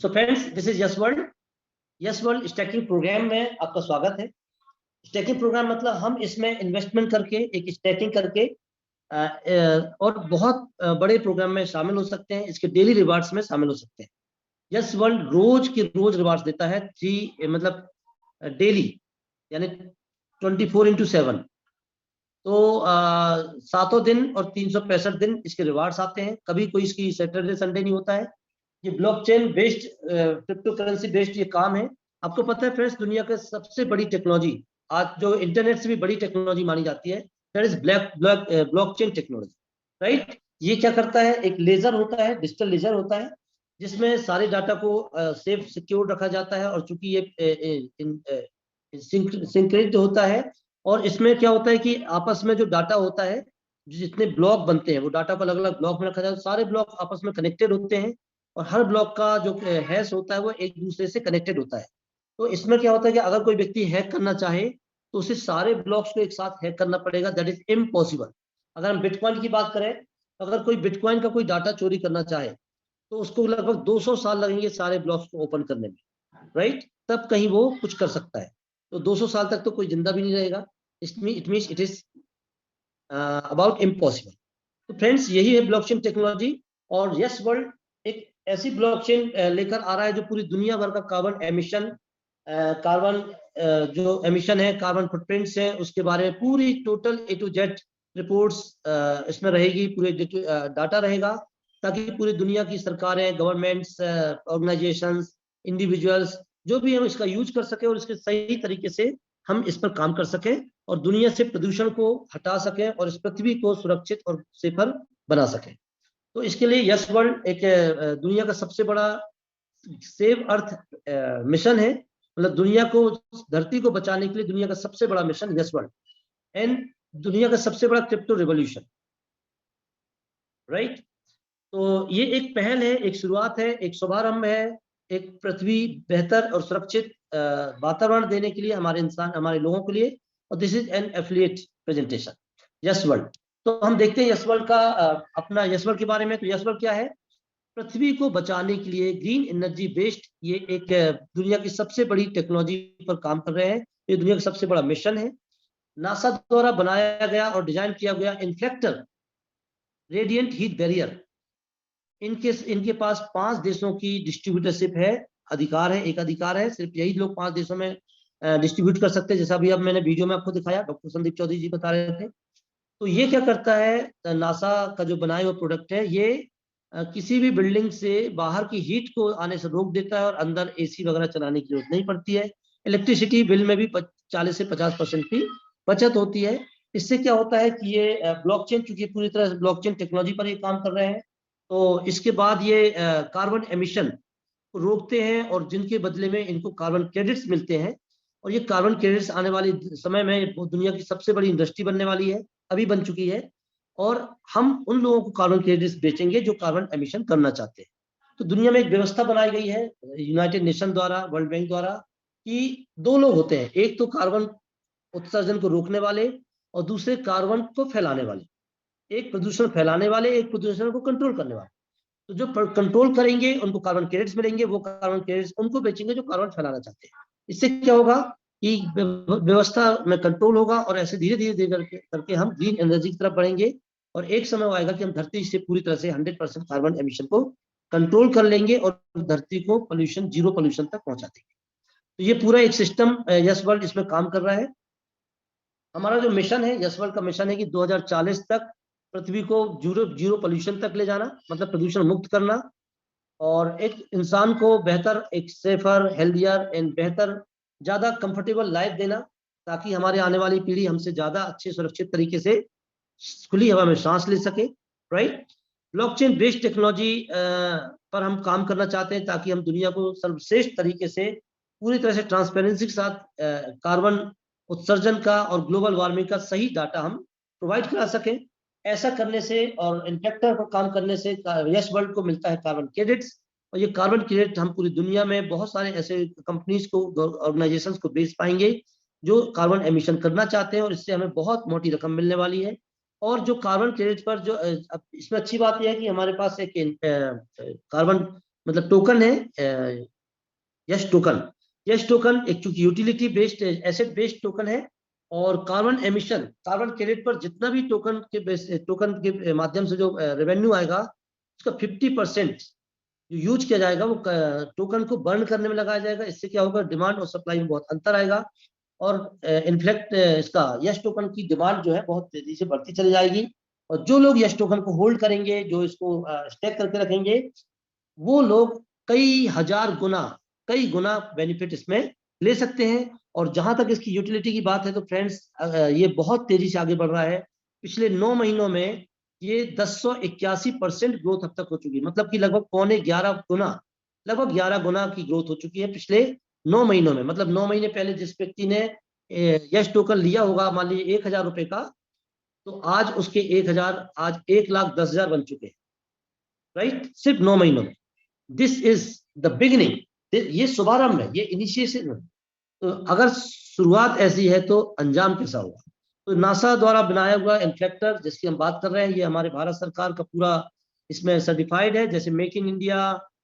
So friends, this is Yes World. Yes World staking program में आपका स्वागत है। स्टैकिंग प्रोग्राम मतलब हम इसमें इन्वेस्टमेंट करके एक स्टैकिंग करके और बहुत बड़े प्रोग्राम में शामिल हो सकते हैं, इसके डेली रिवार्ड्स में शामिल हो सकते हैं। यस वर्ल्ड रोज के रोज रिवार्ड्स देता है, मतलब डेली, यानी 24x7। तो 7 दिन और 365 दिन इसके रिवार्ड्स आते हैं। कभी कोई इसकी सैटरडे संडे नहीं होता है। ये blockchain based, crypto currency based ये काम है। आपको पता है फ्रेंड्स, दुनिया की सबसे बड़ी टेक्नोलॉजी, आज जो इंटरनेट से भी बड़ी टेक्नोलॉजी मानी जाती है, that is blockchain technology, right. ये क्या करता है, एक लेजर होता है, डिजिटल लेजर होता है, जिसमें सारे डाटा को सेफ सिक्योर रखा जाता है। और चूंकि ये सिंक्रिप्ट होता है, और इसमें क्या होता है कि आपस में जो डाटा होता है, जितने ब्लॉक बनते हैं वो डाटा को अलग अलग ब्लॉक में रखा जाता है। सारे ब्लॉक आपस में कनेक्टेड होते हैं, और हर ब्लॉक का जो हैश होता है वो एक दूसरे से कनेक्टेड होता है। तो इसमें क्या होता है कि अगर कोई व्यक्ति हैक करना चाहे तो उसे सारे ब्लॉक्स को एक साथ हैक करना पड़ेगा, दैट इज इम्पॉसिबल। अगर हम बिटकॉइन की बात करें, अगर कोई बिटकॉइन का कोई डाटा चोरी करना चाहे तो उसको लगभग 200 साल लगेंगे सारे ब्लॉक्स को ओपन करने में, राइट। तब कहीं वो कुछ कर सकता है। तो 200 साल तक तो कोई जिंदा भी नहीं रहेगा। It means it is about impossible. तो फ्रेंड्स, यही है ब्लॉकचेन टेक्नोलॉजी। और यस वर्ल्ड एक ऐसी ब्लॉकचेन लेकर आ रहा है जो पूरी दुनिया भर का कार्बन जो एमिशन है, कार्बन फुटप्रिंट्स है, उसके बारे में पूरी total A to Z reports इसमें रहेगी, पूरे डाटा रहेगा, ताकि पूरी दुनिया की सरकारें, गवर्नमेंट्स, ऑर्गेनाइजेशंस, इंडिविजुअल्स जो भी हम इसका यूज कर सके और इसके सही तरीके से हम इस पर काम कर सकें और दुनिया से प्रदूषण को हटा सकें और इस पृथ्वी को सुरक्षित और सेफर बना सकें। तो इसके लिए यस वर्ल्ड एक दुनिया का सबसे बड़ा सेव अर्थ मिशन है। मतलब दुनिया को, धरती को बचाने के लिए दुनिया का सबसे बड़ा मिशन यस वर्ल्ड, एंड दुनिया का सबसे बड़ा क्रिप्टो रिवॉल्यूशन, राइट। तो ये एक पहल है, एक शुरुआत है, एक शुभारंभ है, एक पृथ्वी बेहतर और सुरक्षित वातावरण देने के लिए हमारे लोगों के लिए। और this is an affiliate presentation yes world. तो हम देखते हैं यस वर्ल्ड का अपना यस वर्ल्ड के बारे में। तो यस वर्ल्ड क्या है? पृथ्वी को बचाने के लिए ग्रीन एनर्जी बेस्ड ये एक दुनिया की सबसे बड़ी टेक्नोलॉजी पर काम कर रहे हैं। ये दुनिया का सबसे बड़ा मिशन है। नासा द्वारा बनाया गया और डिजाइन किया गया इन्फ्लेक्टर रेडिएंट हीट बैरियर, इनके पास 5 देशों की डिस्ट्रीब्यूटरशिप है, अधिकार है, एक अधिकार है, सिर्फ यही लोग 5 देशों में डिस्ट्रीब्यूट कर सकते हैं। जैसा अभी अब मैंने वीडियो में आपको दिखाया, डॉक्टर संदीप चौधरी जी बता रहे थे। तो ये क्या करता है, नासा का जो बनाया हुआ प्रोडक्ट है, ये किसी भी बिल्डिंग से बाहर की हीट को आने से रोक देता है और अंदर एसी वगैरह चलाने की जरूरत नहीं पड़ती है। इलेक्ट्रिसिटी बिल में भी 40 से 50% की बचत होती है। इससे क्या होता है कि ये ब्लॉकचेन, चूंकि पूरी तरह से ब्लॉकचेन टेक्नोलॉजी पर ये काम कर रहे हैं, तो इसके बाद ये कार्बन एमिशन को रोकते हैं और जिनके बदले में इनको कार्बन क्रेडिट्स मिलते हैं। और ये कार्बन क्रेडिट्स आने वाले समय में दुनिया की सबसे बड़ी इंडस्ट्री बनने वाली है, अभी बन चुकी है। और हम उन लोगों को कार्बन क्रेडिट्स बेचेंगे जो कार्बन एमिशन करना चाहते हैं। तो दुनिया में एक व्यवस्था बनाई गई है यूनाइटेड नेशन द्वारा, वर्ल्ड बैंक द्वारा, कि 2 लोग होते हैं, एक तो कार्बन उत्सर्जन को रोकने वाले और दूसरे कार्बन को फैलाने वाले। एक प्रदूषण फैलाने वाले, एक प्रदूषण को कंट्रोल करने वाले। तो जो कंट्रोल करेंगे उनको कार्बन क्रेडिट्स मिलेंगे, वो कार्बन क्रेडिट्स उनको बेचेंगे जो कार्बन फैलाना चाहते हैं। इससे क्या होगा कि व्यवस्था में कंट्रोल होगा और ऐसे धीरे धीरे करके हम ग्रीन एनर्जी की तरफ बढ़ेंगे। और एक समय आएगा कि हम धरती से पूरी तरह से 100% कार्बन एमिशन को कंट्रोल कर लेंगे और धरती को पोल्यूशन, जीरो पोल्यूशन तक पहुंचा देंगे। तो ये पूरा एक सिस्टम यस वर्ल्ड इसमें काम कर रहा है। हमारा जो मिशन है, यस वर्ल्ड का मिशन है कि 2040 तक पृथ्वी को जीरो पोल्यूशन तक ले जाना, मतलब प्रदूषण मुक्त करना, और एक इंसान को बेहतर, एक सेफर, हेल्दियर एंड बेहतर, ज्यादा कंफर्टेबल लाइफ देना, ताकि हमारे आने वाली पीढ़ी हमसे ज्यादा अच्छे सुरक्षित तरीके से खुली हवा में सांस ले सके, राइट। ब्लॉकचेन बेस्ड टेक्नोलॉजी पर हम काम करना चाहते हैं, ताकि हम दुनिया को सर्वश्रेष्ठ तरीके से पूरी तरह से ट्रांसपेरेंसी के साथ कार्बन उत्सर्जन का और ग्लोबल वार्मिंग का सही डाटा हम प्रोवाइड करा सकें। ऐसा करने से और इन्फेक्टर पर काम करने से यस वर्ल्ड को मिलता है कार्बन क्रेडिट्स। और ये कार्बन क्रेडिट हम पूरी दुनिया में बहुत सारे ऐसे कंपनीज को, ऑर्गेनाइजेशंस को बेच पाएंगे जो कार्बन एमिशन करना चाहते हैं, और इससे हमें बहुत मोटी रकम मिलने वाली है। और जो कार्बन क्रेडिट पर जो इसमें अच्छी बात यह है कि हमारे पास एक कार्बन मतलब टोकन है यश टोकन। यश टोकन एक चूंकि utility based asset based token है, और कार्बन एमिशन, कार्बन क्रेडिट पर जितना भी टोकन के माध्यम से जो रेवेन्यू आएगा उसका 50% जो यूज किया जाएगा वो टोकन को बर्न करने में लगाया जाएगा। इससे क्या होगा, डिमांड और सप्लाई में बहुत अंतर आएगा, और इनफैक्ट इसका यश टोकन की डिमांड जो है बहुत तेजी से बढ़ती चली जाएगी। और जो लोग यश टोकन को होल्ड करेंगे, जो इसको स्टेक करके रखेंगे, वो लोग कई गुना बेनिफिट इसमें ले सकते हैं। और जहां तक इसकी यूटिलिटी की बात है तो फ्रेंड्स, ये बहुत तेजी से आगे बढ़ रहा है। पिछले 9 महीनों में ये 1081% ग्रोथ अब तक हो चुकी है, मतलब कि लगभग लगभग 11 गुना की ग्रोथ हो चुकी है पिछले 9 महीनों में। मतलब 9 महीने पहले जिस व्यक्ति ने यश टोकन लिया होगा, मान लीजिए 1,000 रुपए का, तो आज उसके 1,000 आज 1,10,000 बन चुके हैं, राइट, सिर्फ 9 महीनों में। दिस इज द बिगिनिंग, ये शुभारंभ है, ये इनिशिएशन है। तो अगर शुरुआत ऐसी है तो अंजाम कैसा होगा। तो नासा द्वारा बनाया हुआ इन्फ्लेक्टर जिसकी हम बात कर रहे हैं, ये हमारे भारत सरकार का पूरा इसमें सर्टिफाइड है। जैसे make in India,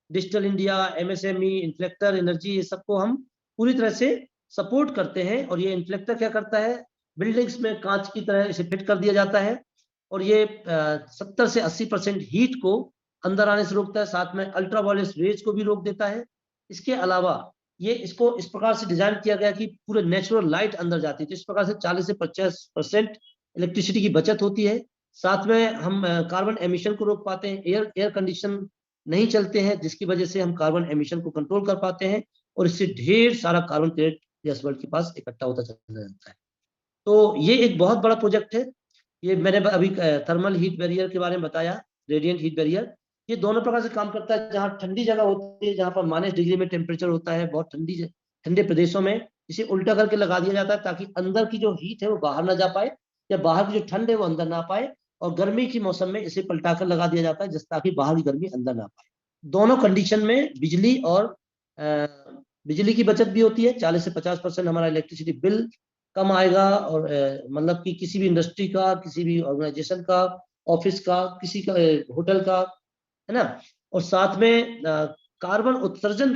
digital India, MSME, इन्फ्लेक्टर, एनर्जी, ये सबको हम पूरी तरह से सपोर्ट करते हैं। और ये इन्फ्लेक्टर क्या करता है, बिल्डिंग्स में कांच की तरह इसे फिट कर दिया जाता है, और ये 70 से 80% हीट को अंदर आने से रोकता है, साथ में अल्ट्रावायलेट रेज को भी रोक देता है। इसके अलावा ये इसको इस प्रकार से डिजाइन किया गया कि पूरे नेचुरल लाइट अंदर जाती है, तो इस प्रकार से 40 से 50% इलेक्ट्रिसिटी की बचत होती है। साथ में हम कार्बन एमिशन को रोक पाते हैं, एयर कंडीशन नहीं चलते हैं, जिसकी वजह से हम कार्बन एमिशन को कंट्रोल कर पाते हैं, और इससे ढेर सारा कार्बन क्रेडिट यस वर्ल्ड के पास इकट्ठा होता चला जाता है। तो ये एक बहुत बड़ा प्रोजेक्ट है। ये मैंने अभी थर्मल हीट बैरियर के बारे में बताया, रेडिएंट हीट बैरियर, ये दोनों प्रकार से काम करता है। जहाँ ठंडी जगह होती है, जहाँ पर -डिग्री में टेम्परेचर होता है, बहुत ठंडे प्रदेशों में इसे उल्टा करके लगा दिया जाता है, ताकि अंदर की जो हीट है वो बाहर ना जा पाए, या बाहर की जो ठंड है वो अंदर ना पाए। और गर्मी के मौसम में इसे पलटा कर लगा दिया जाता है, जिस ताकि बाहर की गर्मी अंदर ना पाए। दोनों कंडीशन में बिजली की बचत भी होती है। 40 से 50% हमारा इलेक्ट्रिसिटी बिल कम आएगा, और मतलब कि किसी भी इंडस्ट्री का, किसी भी ऑर्गेनाइजेशन का, ऑफिस का, किसी का होटल का, है ना। और साथ में कार्बन उत्सर्जन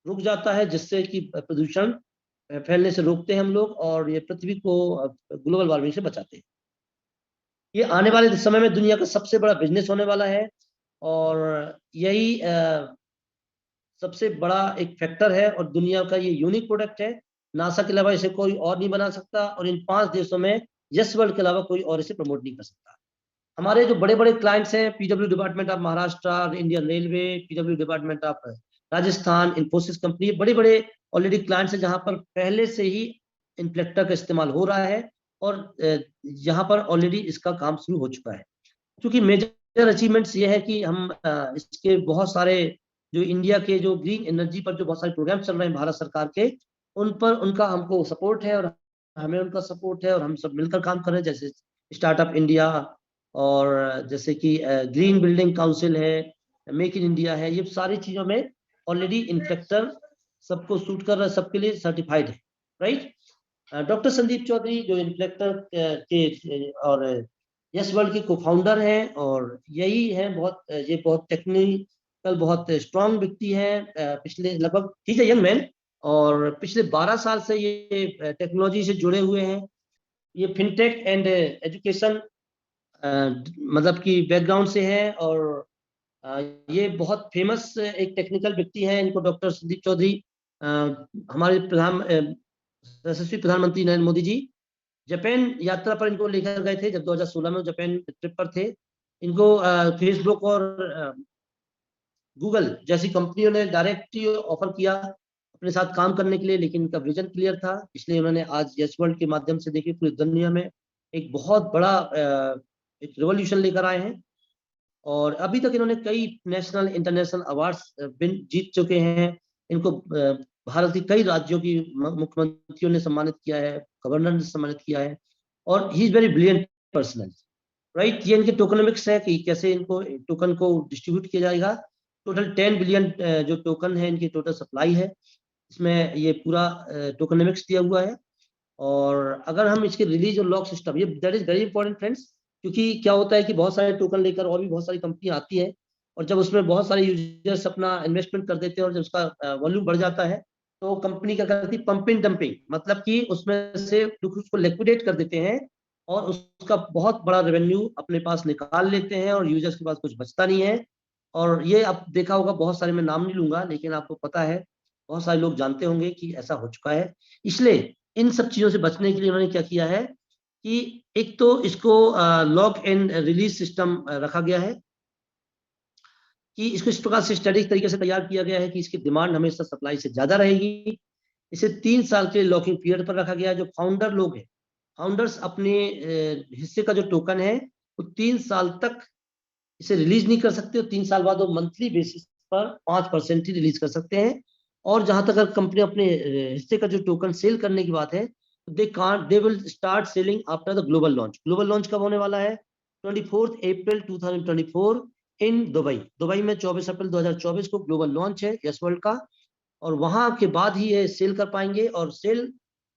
रुक जाता है, जिससे कि प्रदूषण फैलने से रोकते हैं हम लोग, और ये पृथ्वी को ग्लोबल वार्मिंग से बचाते हैं। ये आने वाले समय में दुनिया का सबसे बड़ा बिजनेस होने वाला है, और यही सबसे बड़ा एक फैक्टर है, और दुनिया का ये यूनिक प्रोडक्ट है। नासा के अलावा इसे कोई और नहीं बना सकता, और इन 5 देशों में यस वर्ल्ड के अलावा कोई और इसे प्रमोट नहीं कर सकता। हमारे जो बड़े बड़े क्लाइंट्स हैं, PW department of Maharashtra, Indian Railway, PW department of Rajasthan, Infosys company, बड़े बड़े ऑलरेडी क्लाइंट्स हैं जहां पर पहले से ही इन्फ्लेक्टर का इस्तेमाल हो रहा है, और यहाँ पर ऑलरेडी इसका काम शुरू हो चुका है। क्योंकि मेजर अचीवमेंट्स ये है कि हम इसके बहुत सारे जो इंडिया के जो ग्रीन एनर्जी पर जो बहुत सारे प्रोग्राम चल रहे हैं भारत सरकार के, उन पर उनका हमको सपोर्ट है, और हमें उनका सपोर्ट है, और हम सब मिलकर काम कर रहे हैं। जैसे स्टार्टअप इंडिया, और जैसे कि ग्रीन बिल्डिंग काउंसिल है, मेक इन इंडिया है, ये सारी चीजों में ऑलरेडी इन्फ्लेक्टर सबको सूट कर रहा है, सबके लिए सर्टिफाइड है, राइट। डॉक्टर संदीप चौधरी जो इन्फ्लेक्टर के और यस वर्ल्ड के को-फाउंडर हैं, और यही है ये बहुत टेक्निकल, बहुत स्ट्रांग व्यक्ति है। पिछले लगभग, he is a young man, और पिछले 12 साल से ये टेक्नोलॉजी से जुड़े हुए हैं। ये फिनटेक एंड एजुकेशन मतलब कि बैकग्राउंड से है, और ये बहुत फेमस एक टेक्निकल व्यक्ति है। इनको डॉक्टर संदीप चौधरी हमारे यशस्वी प्रधानमंत्री नरेंद्र मोदी जी जापान यात्रा पर इनको लेकर गए थे, जब 2016 में जापान ट्रिप पर थे। इनको फेसबुक और गूगल जैसी कंपनियों ने डायरेक्टली ऑफर किया अपने साथ काम करने के लिए, लेकिन इनका विजन क्लियर था, इसलिए उन्होंने आज यस वर्ल्ड के माध्यम से देखिए पूरी दुनिया में एक बहुत बड़ा एक रिवॉल्यूशन लेकर आए हैं। और अभी तक इन्होंने कई नेशनल इंटरनेशनल अवार्ड्स जीत चुके हैं। इनको भारत के कई राज्यों की मुख्यमंत्रियों ने सम्मानित किया है, गवर्नर ने सम्मानित किया है, और he is very brilliant personal, right. ये इनके टोकनोमिक्स है कि कैसे इनको टोकन को डिस्ट्रीब्यूट किया जाएगा। टोटल 10 बिलियन जो टोकन है इनकी टोटल सप्लाई है, इसमें ये पूरा टोकनोमिक्स दिया हुआ है। और अगर हम इसके रिलीज और लॉक सिस्टम, ये that is very important friends, क्योंकि क्या होता है कि बहुत सारे टोकन लेकर और भी बहुत सारी कंपनी आती है, और जब उसमें बहुत सारे यूजर्स अपना इन्वेस्टमेंट कर देते हैं और जब उसका वॉल्यूम बढ़ जाता है तो कंपनी क्या करती है, पंपिंग डंपिंग, मतलब कि उसमें से उसको लिक्विडेट कर देते हैं और उसका बहुत बड़ा रेवेन्यू अपने पास निकाल लेते हैं और यूजर्स के पास कुछ बचता नहीं है। और ये आप देखा होगा, बहुत सारे, मैं नाम नहीं लूंगा लेकिन आपको पता है, बहुत सारे लोग जानते होंगे कि ऐसा हो चुका है। इसलिए इन सब चीजों से बचने के लिए उन्होंने क्या किया है कि एक तो इसको लॉक एंड रिलीज सिस्टम रखा गया है, कि इसको इस प्रकार से स्टैटिक तरीके से तैयार किया गया है कि इसकी डिमांड हमेशा सप्लाई से ज्यादा रहेगी। इसे 3 साल के लॉकिंग पीरियड पर रखा गया है। जो फाउंडर लोग हैं, फाउंडर्स अपने हिस्से का जो टोकन है वो 3 साल तक इसे रिलीज नहीं कर सकते, और 3 साल बाद वो मंथली बेसिस पर 5% ही रिलीज कर सकते हैं। और जहां तक अगर कंपनी अपने हिस्से का जो टोकन सेल करने की बात है, they will start selling after the global launch. Global launch कब होने वाला है? 24 अप्रैल 2024 इन दुबई। दुबई में 24 अप्रैल 2024 को ग्लोबल लॉन्च है यस वर्ल्ड का, और वहां के बाद ही ये सेल कर पाएंगे। और सेल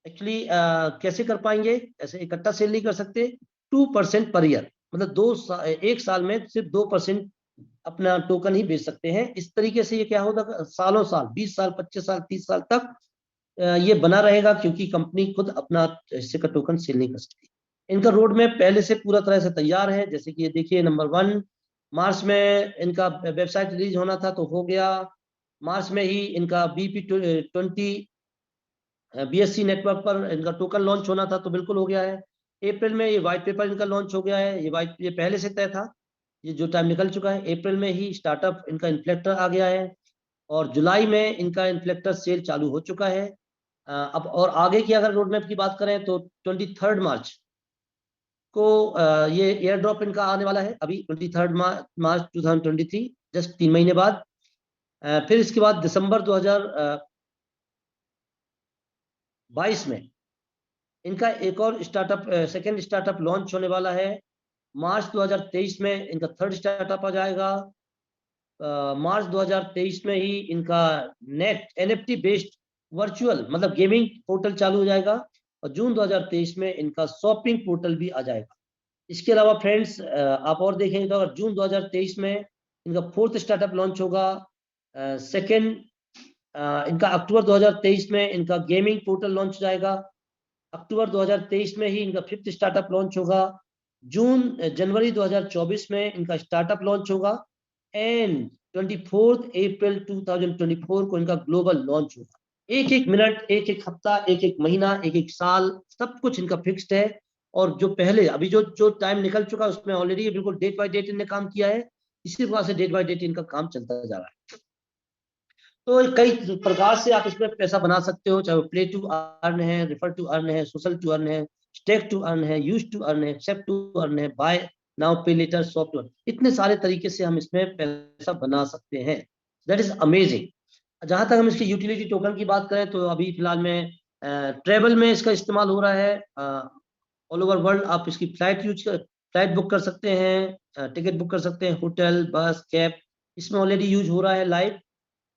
एक्चुअली कैसे कर पाएंगे? ऐसे इकट्ठा सेल नहीं कर सकते। 2% पर ईयर, मतलब 1 साल में सिर्फ 2% अपना टोकन ही बेच सकते हैं। इस तरीके से ये क्या होगा, सालों साल, 20 साल, 25 साल, 30 साल तक ये बना रहेगा, क्योंकि कंपनी खुद अपना हिस्से का टोकन सेल नहीं कर सकती। इनका रोड मैप पहले से पूरा तरह से तैयार है। जैसे कि ये देखिए, नंबर 1, मार्च में इनका वेबसाइट रिलीज होना था तो हो गया। मार्च में ही इनका BP20 BSC नेटवर्क पर इनका टोकन लॉन्च होना था तो बिल्कुल हो गया है। अप्रैल में ये व्हाइट पेपर इनका लॉन्च हो गया है। ये पहले से तय था, ये जो टाइम निकल चुका है। अप्रैल में ही स्टार्टअप इनका इन्फ्लेक्टर आ गया है, और जुलाई में इनका इन्फ्लेक्टर सेल चालू हो चुका है। अब और आगे की अगर रोड मैप की बात करें तो 23 मार्च को ये एयर ड्रॉप इनका आने वाला है, अभी 23 मार्च 2023, जस्ट 3 महीने बाद। फिर इसके बाद दिसंबर 2022 में इनका एक और स्टार्टअप, सेकेंड स्टार्टअप लॉन्च होने वाला है। मार्च 2023 में इनका थर्ड स्टार्टअप आ जाएगा। मार्च 2023 में ही इनका नेट NFT बेस्ड वर्चुअल, मतलब गेमिंग पोर्टल चालू हो जाएगा। और जून 2023 में इनका शॉपिंग पोर्टल भी आ जाएगा। इसके अलावा फ्रेंड्स, आप और देखेंगे तो अगर जून 2023 में इनका फोर्थ स्टार्टअप लॉन्च होगा। सेकेंड, इनका अक्टूबर 2023 में इनका गेमिंग पोर्टल लॉन्च हो जाएगा। अक्टूबर 2023 में ही इनका फिफ्थ स्टार्टअप लॉन्च होगा। जनवरी 2024 में इनका स्टार्टअप लॉन्च होगा। एंड 24 अप्रैल 2024 को इनका ग्लोबल लॉन्च होगा। एक एक मिनट, एक एक हफ्ता, एक एक महीना, एक एक साल, सब कुछ इनका फिक्स्ड है। और जो पहले अभी जो जो टाइम निकल चुका है उसमें ऑलरेडी बिल्कुल डेट बाय डेट इन्होंने काम किया है। इसी प्रकार से डेट बाय डेट इनका काम चलता जा रहा है। तो कई प्रकार से आप इसमें पैसा बना सकते हो, चाहे वो प्ले टू अर्न है, रेफर टू अर्न है, सोशल टू अर्न है, स्टेक टू अर्न है, यूज टू अर्न है, एक्सेप्ट टू अर्न है, बाय नाउ पे लेटर, शॉप टू अर्न। इतने सारे तरीके से हम इसमें पैसा बना सकते हैं। That is amazing. जहां तक हम इसकी यूटिलिटी टोकन की बात करें तो अभी फिलहाल में ट्रेवल में इसका इस्तेमाल हो रहा है। ऑल ओवर वर्ल्ड आप इसकी फ्लाइट बुक कर सकते हैं, टिकट बुक कर सकते हैं, होटल, बस, कैब, इसमें ऑलरेडी यूज हो रहा है लाइव।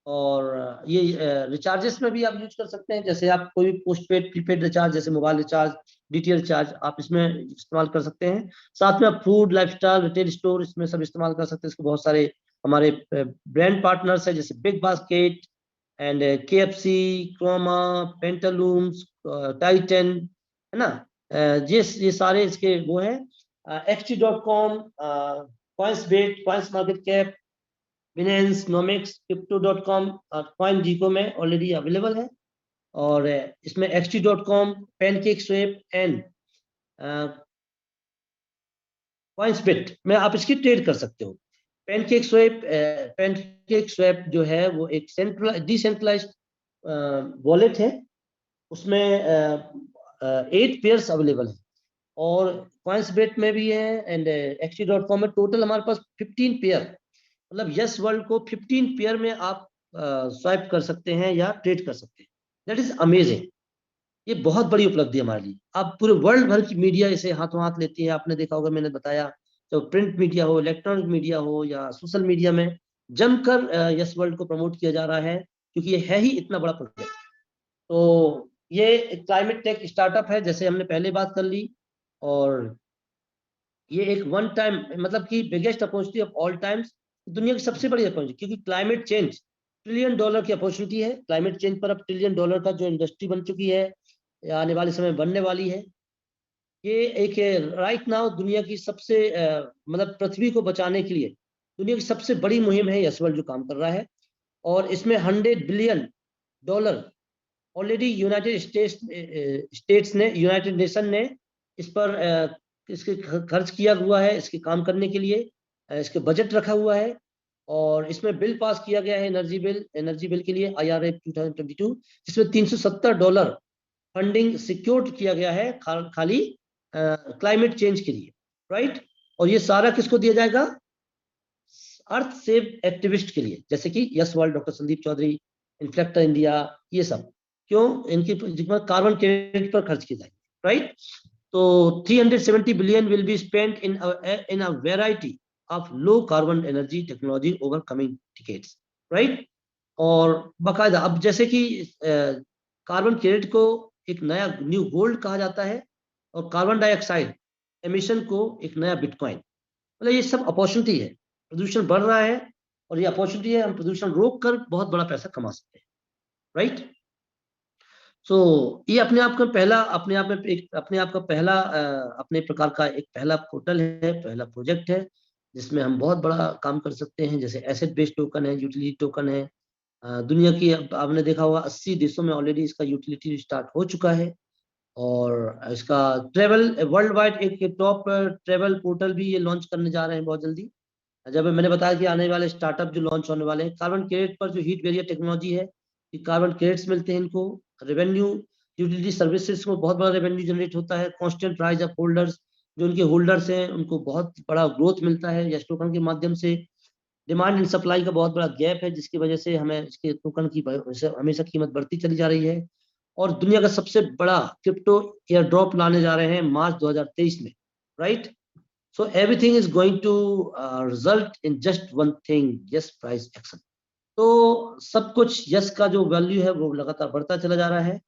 और ये रिचार्जेस में भी आप यूज कर सकते हैं। जैसे आप कोई भी पोस्ट पेड, प्रीपेड रिचार्ज, जैसे मोबाइल रिचार्ज, DTL रिचार्ज, आप इसमें इस्तेमाल कर सकते हैं। साथ में आप फूड, लाइफस्टाइल, रिटेल स्टोर, इसमें सब इस्तेमाल कर सकते हैं। इसके बहुत सारे हमारे ब्रांड पार्टनर्स हैं, जैसे big basket and KFC, Croma, Pantaloons, Titan, है ना। ये सारे इसके वो हैं। XT.com, points market cap, Binance, Nomics, crypto.com और CoinGecko में ऑलरेडी अवेलेबल है। और इसमें XT.com, pancake swap and CoinsBit में आप इसकी ट्रेड कर सकते हो। पैनकेक स्वैप जो है वो एक डिसेंट्रलाइज्ड वॉलेट है। उसमें 8 पेयर्स अवेलेबल है, और CoinsBit में भी है एंड XT.com में टोटल हमारे पास 15 पेयर, मतलब यस वर्ल्ड को 15 पेयर में आप स्वाइप कर सकते हैं या ट्रेड कर सकते हैं। That is amazing. ये बहुत बड़ी उपलब्धि हमारे लिए। अब पूरे वर्ल्ड भर की मीडिया इसे हाथों हाथ लेती है। आपने देखा होगा, मैंने बताया, तो प्रिंट मीडिया हो, इलेक्ट्रॉनिक मीडिया हो या सोशल मीडिया में जमकर यस वर्ल्ड को प्रमोट किया जा रहा है, क्योंकि ये है ही इतना बड़ा प्रोजेक्ट। तो ये क्लाइमेट टेक स्टार्टअप है, जैसे हमने पहले बात कर ली। और ये एक वन टाइम, मतलब कि biggest opportunity of all times, दुनिया की सबसे बड़ी अपॉर्चुनिटी, क्योंकि क्लाइमेट चेंज $1 ट्रिलियन की अपॉर्चुनिटी है। क्लाइमेट चेंज पर अब $1 ट्रिलियन का जो इंडस्ट्री बन चुकी है या आने वाले समय बनने वाली है, ये एक राइट नाउ दुनिया की सबसे मतलब पृथ्वी को बचाने के लिए दुनिया की सबसे बड़ी मुहिम है यस वर्ल्ड जो काम कर रहा है। और इसमें $100 बिलियन ऑलरेडी यूनाइटेड नेशन ने इस पर इसके खर्च किया हुआ है, इसके काम करने के लिए इसके बजट रखा हुआ है। और इसमें बिल पास किया गया है, एनर्जी बिल के लिए IRA 2022, जिसमें $370 फंडिंग सिक्योर किया गया है खाली क्लाइमेट चेंज के लिए, राइट। और ये सारा किसको दिया जाएगा? अर्थ सेव एक्टिविस्ट के लिए, जैसे कि yes world, doctor Sandeep Chaudhary, इन्फ्लेक्टर इंडिया, ये सब। क्यों? इनकी कार्बन क्रेडिट पर खर्च किए जाएंगे, राइट। तो 370 billion will be spent in a variety of low carbon energy technology over coming decades, right. और बाकायदा अब जैसे कि कार्बन क्रेडिट को एक नया न्यू गोल्ड कहा जाता है, और कार्बन डाइऑक्साइड एमिशन को एक नया बिटकॉइन, मतलब ये सब अपॉर्चुनिटी है। प्रदूषण बढ़ रहा है और ये अपॉर्चुनिटी है, हम प्रदूषण रोक कर बहुत बड़ा पैसा कमा सकते हैं, राइट। सो ये अपने आप का पहला, अपने आप में एक अपने आप का पहला अपने प्रकार का एक पहला पोर्टल है, पहला प्रोजेक्ट है, जिसमें हम बहुत बड़ा काम कर सकते हैं। जैसे एसेट बेस्ड टोकन है, यूटिलिटी टोकन है। दुनिया की आपने देखा होगा 80 देशों में ऑलरेडी इसका यूटिलिटी स्टार्ट हो चुका है। और इसका ट्रेवल वर्ल्ड वाइड एक टॉप ट्रेवल पोर्टल भी ये लॉन्च करने जा रहे हैं बहुत जल्दी। जब मैंने बताया कि आने वाले स्टार्टअप जो लॉन्च होने वाले हैं, कार्बन क्रेडिट पर जो हीट बैरियर टेक्नोलॉजी है, कि कार्बन क्रेडिट्स मिलते हैं इनको, रेवेन्यू, यूटिलिटी सर्विसेज को बहुत बड़ा रेवेन्यू जनरेट होता है, कांस्टेंट प्राइस ऑफ होल्डर्स, जो उनके होल्डर्स हैं उनको बहुत बड़ा ग्रोथ मिलता है यस टोकन के माध्यम से। डिमांड एंड सप्लाई का बहुत बड़ा गैप है, जिसकी वजह से हमें इसके टोकन की हमेशा कीमत बढ़ती चली जा रही है। और दुनिया का सबसे बड़ा क्रिप्टो एयर ड्रॉप लाने जा रहे हैं मार्च 2023 में, right. So everything is going to result in just one thing, Yes price action. तो सब कुछ यस का जो वैल्यू है वो लगातार बढ़ता चला जा रहा है।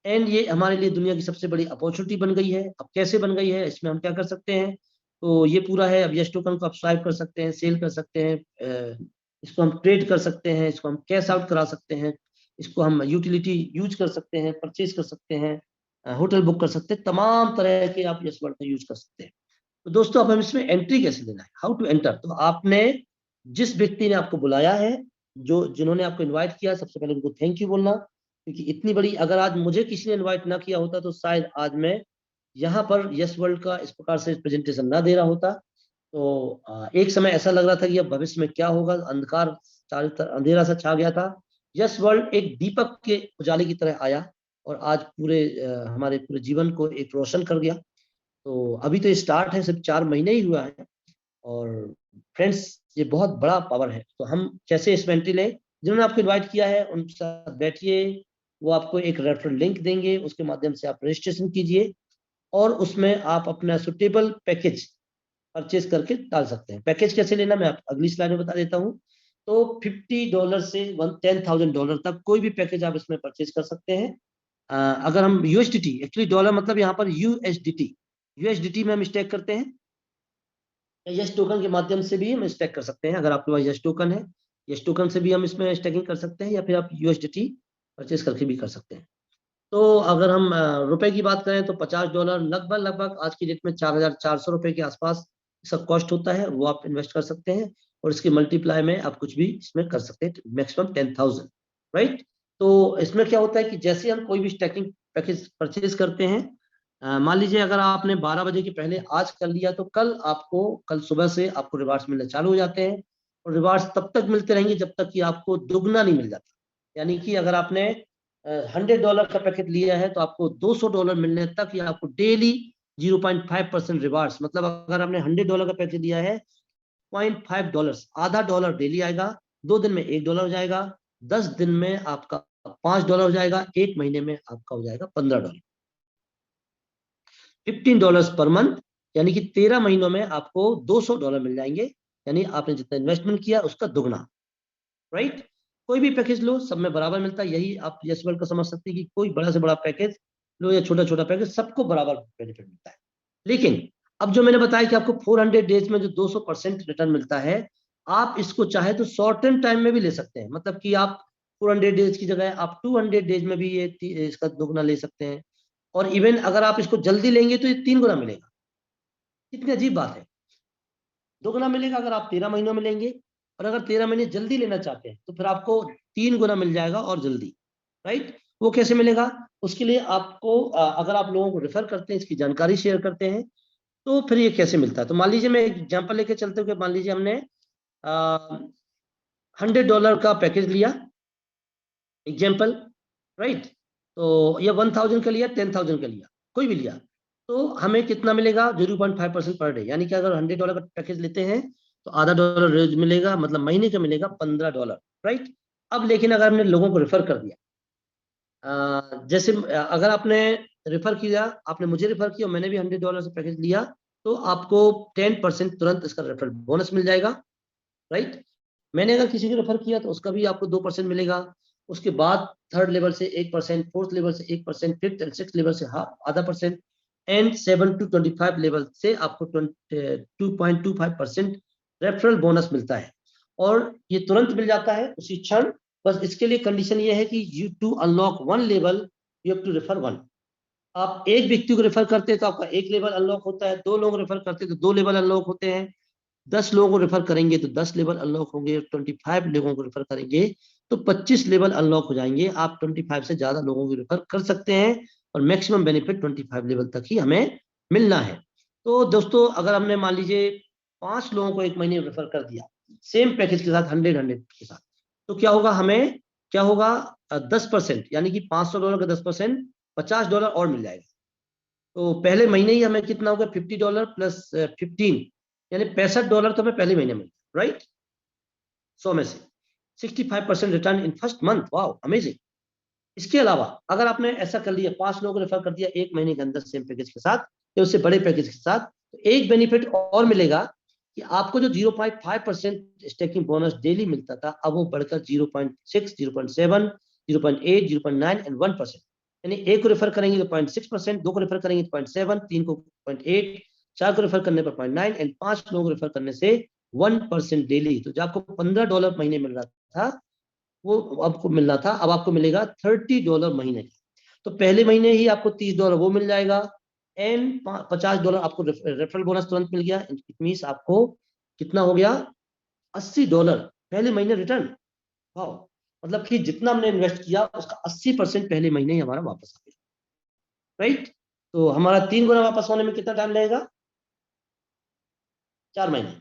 एंड ये हमारे लिए दुनिया की सबसे बड़ी अपॉर्चुनिटी बन गई है। अब कैसे बन गई है, इसमें हम क्या कर सकते हैं? तो ये पूरा है, अब यस टोकन को आप स्वाइप कर सकते हैं, सेल कर सकते हैं, इसको हम ट्रेड कर सकते हैं, इसको हम कैश आउट करा सकते हैं, इसको हम यूटिलिटी यूज कर सकते हैं, परचेज कर सकते हैं, होटल बुक कर सकते हैं, तमाम तरह के आप यस वर्ड का यूज कर सकते हैं। तो दोस्तों अब हम इसमें एंट्री कैसे लेना है, हाउ टू एंटर? तो आपने जिस व्यक्ति ने आपको बुलाया है, जिन्होंने आपको इन्वाइट किया, सबसे पहले उनको थैंक यू बोलना। क्योंकि इतनी बड़ी, अगर आज मुझे किसी ने इन्वाइट ना किया होता तो शायद आज मैं यहाँ पर यस वर्ल्ड का इस प्रकार से प्रेजेंटेशन ना दे रहा होता। तो एक समय ऐसा लग रहा था कि अब भविष्य में क्या होगा, अंधकार चारों तरफ अंधेरा सा छा गया था। यस वर्ल्ड एक दीपक के उजाले की तरह आया और आज पूरे हमारे पूरे जीवन को एक रोशन कर गया। तो अभी तो ये स्टार्ट है, सिर्फ 4 महीने ही हुआ है। और फ्रेंड्स, ये बहुत बड़ा पावर है। तो हम कैसे इस एंट्री लें? जिन्होंने आपको इन्वाइट किया है उनके साथ बैठिए, वो आपको एक रेफरल लिंक देंगे, उसके माध्यम से आप रजिस्ट्रेशन कीजिए और उसमें आप अपना सुटेबल पैकेज परचेज करके डाल सकते हैं। पैकेज कैसे लेना मैं आप अगली स्लाइड में बता देता हूँ। तो $50 से $10,000 तक कोई भी पैकेज आप इसमें परचेज कर सकते हैं। अगर हम USDT, एक्चुअली डॉलर मतलब यहाँ पर USDT में हम स्टेक करते हैं, यस टोकन के माध्यम से भी हम स्टेक कर सकते हैं। अगर आपके पास यस टोकन है, यस टोकन से भी हम इसमें स्टेकिंग कर सकते हैं, या फिर आप USDT परचेज करके भी कर सकते हैं। तो अगर हम रुपए की बात करें तो $50 लगभग आज की डेट में 4,400 रुपए के आसपास इसका कॉस्ट होता है, वो आप इन्वेस्ट कर सकते हैं। और इसके मल्टीप्लाई में आप कुछ भी इसमें कर सकते हैं, मैक्सिमम 10,000, राइट। तो इसमें क्या होता है कि जैसे हम कोई भी स्टैकिंग पैकेज परचेज करते हैं, मान लीजिए अगर आपने 12 बजे के पहले आज कर लिया, तो कल सुबह से आपको रिवार्ड्स मिलने चालू हो जाते हैं। और रिवार्ड्स तब तक मिलते रहेंगे जब तक कि आपको दुगना नहीं मिल जाता। यानी कि अगर आपने $100 का पैकेट लिया है तो आपको $200 मिलने तक, या आपको डेली 0.5% रिवार्ड्स, मतलब अगर आपने $100 का पैकेट लिया है, $0.5, आधा डॉलर डेली आएगा, 2 दिन में $1 हो जाएगा, 10 दिन में आपका $5 हो जाएगा, 1 महीने में आपका हो जाएगा $15। $15 पर मंथ, यानी कि 13 महीनों में आपको $200 मिल जाएंगे। यानी आपने जितना इन्वेस्टमेंट किया उसका दुगना, राइट। कोई भी पैकेज लो, सब में बराबर मिलता है। यही आप यस वर्ल्ड का समझ सकते हैं कि कोई बड़ा से बड़ा पैकेज लो या छोटा छोटा पैकेज, सबको बराबर बेनिफिट मिलता है। लेकिन अब जो मैंने बताया कि आपको 400 डेज में जो 200% रिटर्न मिलता है, आप इसको चाहे तो शॉर्टन टाइम में भी ले सकते हैं, मतलब कि आप 400 डेज की जगह आप 200 डेज में भी ये इसका दोगुना ले सकते हैं। और इवन अगर आप इसको जल्दी लेंगे तो ये 3 गुना मिलेगा। कितनी अजीब बात है, दोगुना मिलेगा अगर आप 13 महीनों में लेंगे, और अगर 13 महीने जल्दी लेना चाहते हैं तो फिर आपको 3 गुना मिल जाएगा और जल्दी, राइट। वो कैसे मिलेगा, उसके लिए आपको अगर आप लोगों को रेफर करते हैं, इसकी जानकारी शेयर करते हैं, तो फिर ये कैसे मिलता है। तो मान लीजिए मैं एक एग्जाम्पल लेके चलते हुए, मान लीजिए हमने $100 का पैकेज लिया, एग्जाम्पल, राइट। तो ये 1000 का लिया, 10,000 का लिया, कोई भी लिया, तो हमें कितना मिलेगा, 0.5% पर डे। यानी कि अगर $100 का पैकेज लेते हैं तो आधा डॉलर रोज मिलेगा, मतलब महीने का मिलेगा $15, राइट। अब लेकिन अगर हमने लोगों को रेफर कर दिया, जैसे अगर आपने रेफर किया, आपने मुझे रेफर किया, मैंने भी $100 से पैकेज लिया, तो आपको 10% तुरंत इसका रेफरल बोनस मिल जाएगा, राइट। मैंने अगर किसी को रेफर किया तो उसका भी आपको 2% मिलेगा। उसके बाद थर्ड लेवल से 1%, फोर्थ लेवल से 1%, फिफ्थ एंड सिक्स लेवल से आधा परसेंट, एंड 7 to 25 लेवल से आपको 2.25% रेफरल बोनस मिलता है, और ये तुरंत मिल जाता है उसी क्षण। बस इसके लिए कंडीशन ये है कि you to unlock 1 level, you have to refer 1। आप एक व्यक्ति को रेफर करते हैं तो आपका 1 लेवल अनलॉक होता है, 2 लोग रेफर करते हैं तो 2 लेवल अनलॉक होते हैं, 10 लोगों को रेफर करेंगे तो 10 लेवल अनलॉक होंगे, 25 लोगों को रेफर करेंगे तो 25 लेवल अनलॉक हो जाएंगे। आप 25 से ज्यादा लोगों को रेफर कर सकते हैं, और मैक्सिमम बेनिफिट 25 लेवल तक ही हमें मिलना है। तो दोस्तों, अगर हमने मान लीजिए 5 लोगों को एक महीने में रेफर कर दिया, सेम पैकेज के साथ, 100 के साथ, तो क्या होगा, हमें क्या होगा, 10%, यानी कि $500 का 10%, $50 और मिल जाएगा। तो पहले महीने ही हमें कितना होगा, $50 प्लस 15, यानी $65 तो हमें पहले महीने में, राइट। 100 में से 65% return in first month, wow amazing. इसके अलावा अगर आपने ऐसा कर लिया, 5 लोगों को रेफर कर दिया एक महीने के अंदर सेम पैकेज के साथ या उससे बड़े पैकेज के साथ, तो एक बेनिफिट और मिलेगा कि आपको जो 0.5% स्टेकिंग बोनस डेली मिलता था, अब वो बढ़कर 0.6, 0.7, 0.8, 0.9 एंड 1%। यानी एक को रेफर करेंगे तो 0.6%, 2 को रेफर करेंगे तो 0.7, 3 को 0.8, 4 को रेफर करने पर 0.9 एंड 5 लोगों को रेफर करने से 1% डेली। तो जो आपको $15 महीने मिल रहा था, वो आपको मिलना था, अब आपको मिलेगा $30 महीने का। तो पहले महीने ही आपको $30 वो मिल जाएगा, एंड $50 आपको रेफरल बोनस तुरंत मिल गया। इट मींस आपको कितना हो गया, $80 पहले महीने रिटर्न। वाओ, मतलब कि जितना हमने इन्वेस्ट किया उसका 80% पहले महीने ही हमारा वापस आ गया, राइट। तो हमारा 3 गुना वापस होने में कितना टाइम लगेगा, 4 महीने।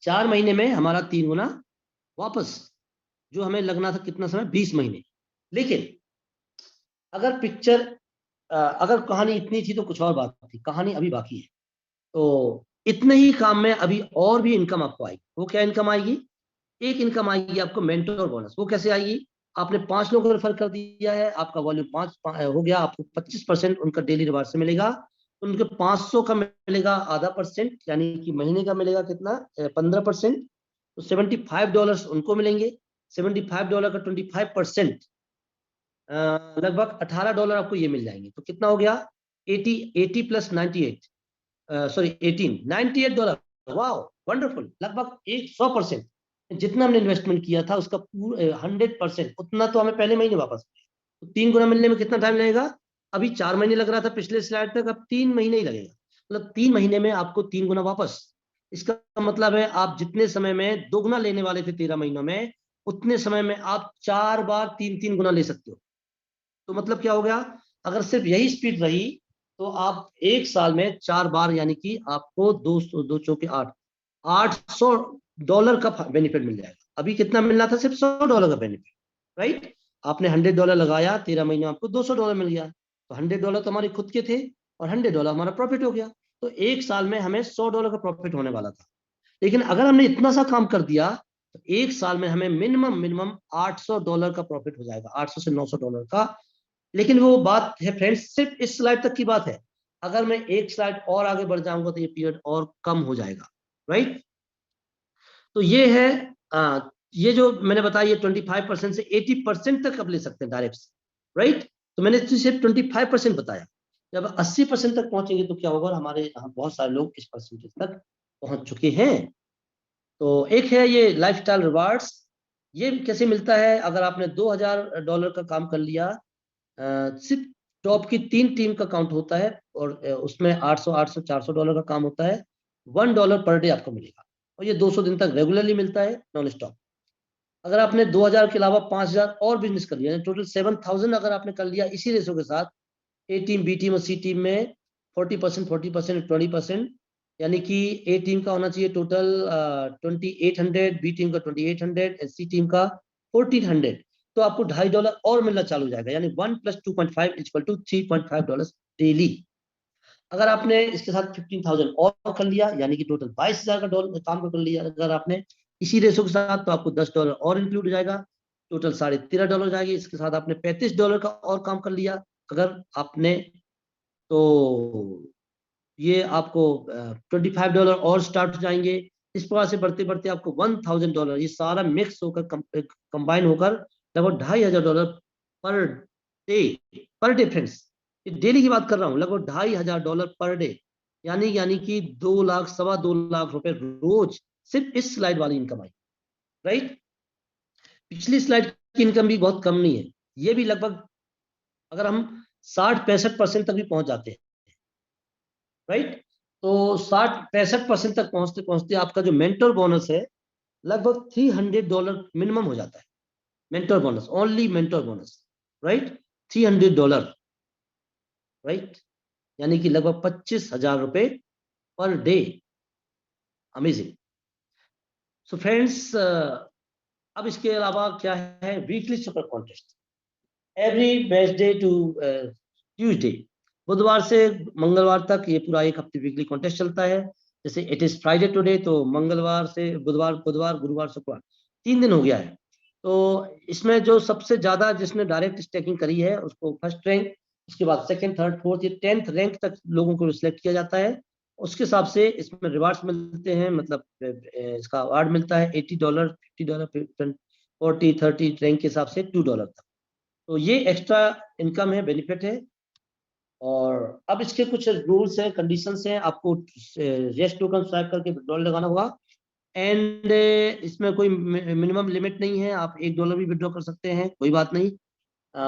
4 महीने में हमारा 3 गुना वापस, जो हमें लगना था कितना समय, 20 महीने। लेकिन अगर पिक्चर अगर कहानी इतनी थी तो कुछ और बात थी, कहानी अभी बाकी है। तो इतने ही काम में अभी और भी इनकम आपको आएगी। वो क्या इनकम आएगी, एक इनकम आएगी आपको मेंटोर बोनस। वो कैसे आएगी, आपने 5 लोगों को रेफर कर दिया है, आपका वॉल्यूम 5 हो गया, आपको 25% उनका डेली रिवार्ड से मिलेगा। उनके 500 का मिलेगा आधा परसेंट, यानी कि महीने का मिलेगा कितना, 15%। तो $75 उनको मिलेंगे। $75 का 25%, लगभग $18 आपको ये मिल जाएंगे। तो कितना हो गया, 80 प्लस 98, सॉरी 18, $98। वाओ वंडरफुल, लगभग 100%। जितना हमने इन्वेस्टमेंट किया था उसका पूरा 100%, उतना तो हमें पहले महीने वापस। तो 3 गुना मिलने में कितना टाइम लगेगा, अभी 4 महीने लग रहा था पिछले स्लाइड तक, अब 3 महीने ही लगेगा। मतलब 3 महीने में आपको 3 गुना वापस। इसका मतलब है आप जितने समय में दोगुना लेने वाले थे 13 महीनों में, उतने समय में आप 4 बार 3-3 गुना ले सकते हो। तो मतलब क्या हो गया, अगर सिर्फ यही स्पीड रही तो आप एक साल में 4 बार, यानी कि आपको 200, 2 चौके 8, $800 का बेनिफिट मिल जाएगा। अभी कितना मिलना था, सिर्फ $100 का बेनिफिट, राइट। आपने $100 लगाया, 13 महीने आपको $200 मिल गया। तो $100 तो हमारे खुद के थे और $100 हमारा प्रॉफिट हो गया। तो एक साल में हमें $100 का प्रॉफिट होने वाला था। लेकिन अगर हमने इतना सा काम कर दिया तो एक साल में हमें मिनिमम $800 का प्रॉफिट हो जाएगा, 800 से $900 का। लेकिन वो बात है फ्रेंड्स, सिर्फ इस स्लाइड तक की बात है। अगर मैं एक स्लाइड और आगे बढ़ जाऊंगा तो ये पीरियड और कम हो जाएगा, राइट। तो ये है ये जो मैंने बताया, ये 25% से 80% तक आप ले सकते हैं डायरेक्ट, राइट। तो मैंने सिर्फ 25% बताया। जब 80% तक पहुंचेंगे तो क्या होगा, हमारे यहाँ बहुत सारे लोग इस परसेंटेज तक पहुंच चुके हैं। तो एक है ये लाइफस्टाइल रिवार्ड्स। ये कैसे मिलता है? अगर आपने $2000 का काम कर लिया, सिर्फ टॉप की 3 टीम का काउंट होता है और उसमें 800 800 $400 का काम होता है, $1 पर डे आपको मिलेगा और ये 200 दिन तक रेगुलरली मिलता है, नॉन स्टॉप। अगर आपने 2000 के अलावा 5000 और बिजनेस कर लिया, टोटल 7000 अगर आपने कर लिया इसी रेशो के साथ, ए टीम, बी टीम और सी टीम में 40%, 40%, 20%, यानी कि ए टीम का होना चाहिए टोटल 2800, बी टीम का 2800, सी टीम का 1400, तो आपको $2.5 और मिलना चालू हो जाएगा, यानी 1 + 2.5 = $3.5 डेली। अगर आपने इसके साथ 15,000 और कर लिया, यानी कि टोटल 22,000 का डॉलर काम कर लिया अगर आपने इसी रेशो के साथ, तो आपको $10 और इंक्लूड हो जाएगा, टोटल $13.5 हो जाएगी। इसके साथ आपने $35 का और काम कर लिया अगर आपने, तो ये आपको $25 और स्टार्ट हो जाएंगे। इस प्रकार से बढ़ते बढ़ते आपको $1,000, ये सारा मिक्स होकर कंबाइन होकर लगभग $2,500 पर डे फ्रेंड्स, ये डेली की बात कर रहा हूँ, लगभग $2,500 पर डे, यानी कि 2 लाख, सवा 2 लाख रुपए रोज, सिर्फ इस स्लाइड वाली इनकम आई, राइट। पिछली स्लाइड की इनकम भी बहुत कम नहीं है, ये भी लगभग अगर हम 60-65% तक भी पहुंच जाते हैं, राइट, तो 60-65% तक पहुंचते पहुंचते आपका जो मेंटर बोनस है लगभग $300 मिनिमम हो जाता है। Mentor bonus, only mentor bonus, right, $300, right, यानी कि लगभग 25,000 रुपए per day. Amazing. So friends, अब इसके अलावा क्या है, weekly super contest, every Wednesday to Tuesday, बुधवार से मंगलवार तक ये पूरा एक हफ्ते वीकली कॉन्टेस्ट चलता है। जैसे इट इज फ्राइडे टुडे, तो मंगलवार से बुधवार, गुरुवार, शुक्रवार, 3 दिन हो गया है। तो इसमें जो सबसे ज्यादा जिसने डायरेक्ट स्टैकिंग करी है उसको फर्स्ट रैंक, उसके बाद सेकंड, थर्ड, फोर्थ, ये 10th रैंक तक लोगों को सिलेक्ट किया जाता है। उसके हिसाब से इसमें रिवार्ड्स मिलते हैं, मतलब इसका अवार्ड मिलता है $80, $50, 40, 30 रैंक के हिसाब से $2 तक। तो ये एक्स्ट्रा इनकम है, बेनिफिट है। और अब इसके कुछ रूल्स हैं, कंडीशंस हैं, आपको रेस्ट टोकन स्वाइप करके विड्रॉल लगाना होगा। एंड इसमें कोई मिनिमम लिमिट नहीं है, आप $1 भी विड्रॉ कर सकते हैं, कोई बात नहीं।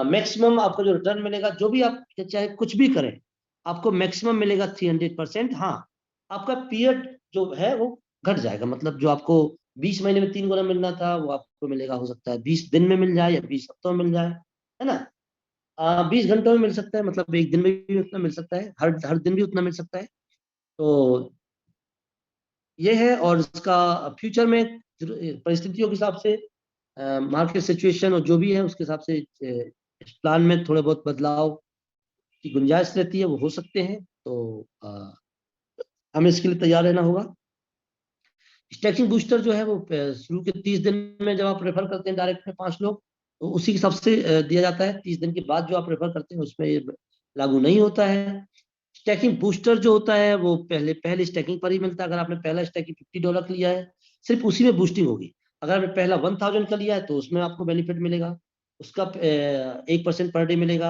मैक्सिमम आपको जो रिटर्न मिलेगा, जो भी आप चाहे कुछ भी करें, आपको मैक्सिमम मिलेगा 300%। हाँ, आपका पीरियड जो है वो घट जाएगा, मतलब जो आपको 20 महीने में 3 गुना मिलना था, वो आपको मिलेगा, हो सकता है 20 दिन में मिल जाए या 20 हफ्तों में मिल जाए, है ना। 20 घंटों में मिल सकता है, मतलब एक दिन में भी उतना मिल सकता है, हर दिन भी उतना मिल सकता है। तो ये है, और इसका फ्यूचर में परिस्थितियों के हिसाब से, मार्केट सिचुएशन और जो भी है उसके हिसाब से इस प्लान में थोड़े बहुत बदलाव की गुंजाइश रहती है, वो हो सकते हैं। तो हमें इसके लिए तैयार रहना होगा। स्टैकिंग बूस्टर जो है वो शुरू के 30 दिन में जब आप रेफर करते हैं डायरेक्ट में 5 लोग, तो उसी के हिसाब से दिया जाता है। 30 दिन के बाद जो आप रेफर करते हैं उसमें ये लागू नहीं होता है। स्टैकिंग बूस्टर जो होता है वो पहले स्टैकिंग पर ही मिलता है। अगर आपने पहला स्टैकिंग $50 लिया है, सिर्फ उसी में बूस्टिंग होगी। अगर आपने पहला 1000 का लिया है तो उसमें आपको बेनिफिट मिलेगा, उसका 1% पर डे मिलेगा।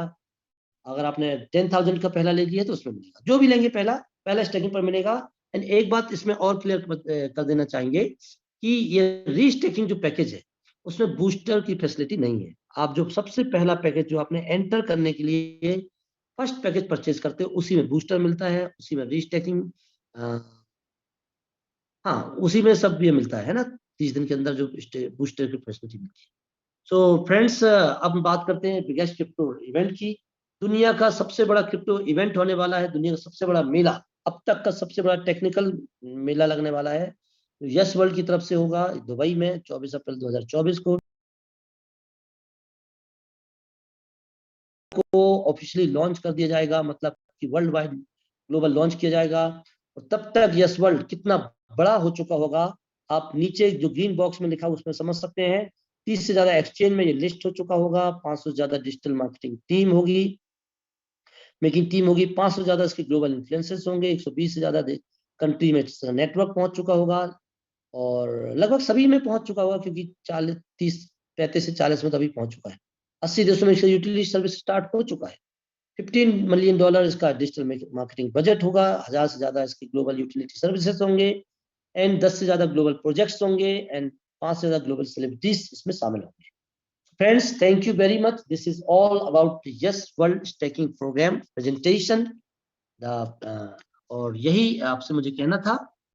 अगर आपने 10,000 का पहला ले लिया तो उसमें मिलेगा, जो भी लेंगे पहला स्टैकिंग पर मिलेगा। एंड एक बात इसमें और क्लियर कर देना चाहेंगे कि ये रीस्टैकिंग जो पैकेज है उसमें बूस्टर की फैसिलिटी नहीं है। आप जो सबसे पहला पैकेज जो आपने एंटर करने के लिए फर्स्ट पैकेज परचेज करते हो, उसी में बूस्टर मिलता है, उसी में रीस्टैकिंग, हाँ उसी में सब ये मिलता है ना, 30 दिन के अंदर जो बूस्टर की फैसिलिटी मिलती है। सो फ्रेंड्स, अब हम बात करते हैं बिगेस्ट क्रिप्टो इवेंट की। दुनिया का सबसे बड़ा क्रिप्टो इवेंट होने वाला है, दुनिया का सबसे बड़ा मेला, अब तक का सबसे बड़ा टेक्निकल मेला लगने वाला है। यस वर्ल्ड की तरफ से होगा दुबई में 24 अप्रैल 2024 को ऑफिशियली लॉन्च कर दिया जाएगा, मतलब कि वर्ल्ड वाइड ग्लोबल लॉन्च किया जाएगा। और तब तक यस वर्ल्ड कितना बड़ा हो चुका होगा, आप नीचे जो ग्रीन बॉक्स में लिखा उसमें समझ सकते हैं। 30 से ज्यादा एक्सचेंज में ये लिस्ट हो चुका होगा, 500 से ज्यादा डिजिटल मार्केटिंग टीम होगी, मेकिंग टीम होगी, 500 से ज्यादा इसके ग्लोबल इन्फ्लुएंसर्स होंगे, 120 से ज्यादा कंट्री में नेटवर्क पहुंच चुका होगा, और लगभग सभी में पहुंच चुका होगा, क्योंकि 40, 30, 35 से 40 में तो अभी पहुंच चुका है। 80 देशों में इसका यूटिलिटी सर्विस स्टार्ट हो चुका है। $15 मिलियन इसका डिजिटल मार्केटिंग बजट होगा, 1000 से ज्यादा इसकी ग्लोबल यूटिलिटी सर्विसेज होंगे, एंड 10 से ज्यादा ग्लोबल प्रोजेक्ट्स होंगे एंड 5 से ज्यादा ग्लोबल सेलिब्रिटीज इसमें शामिल होंगे। Friends, thank you very much. This is all about Yes World staking program presentation. और यही आपसे मुझे कहना था।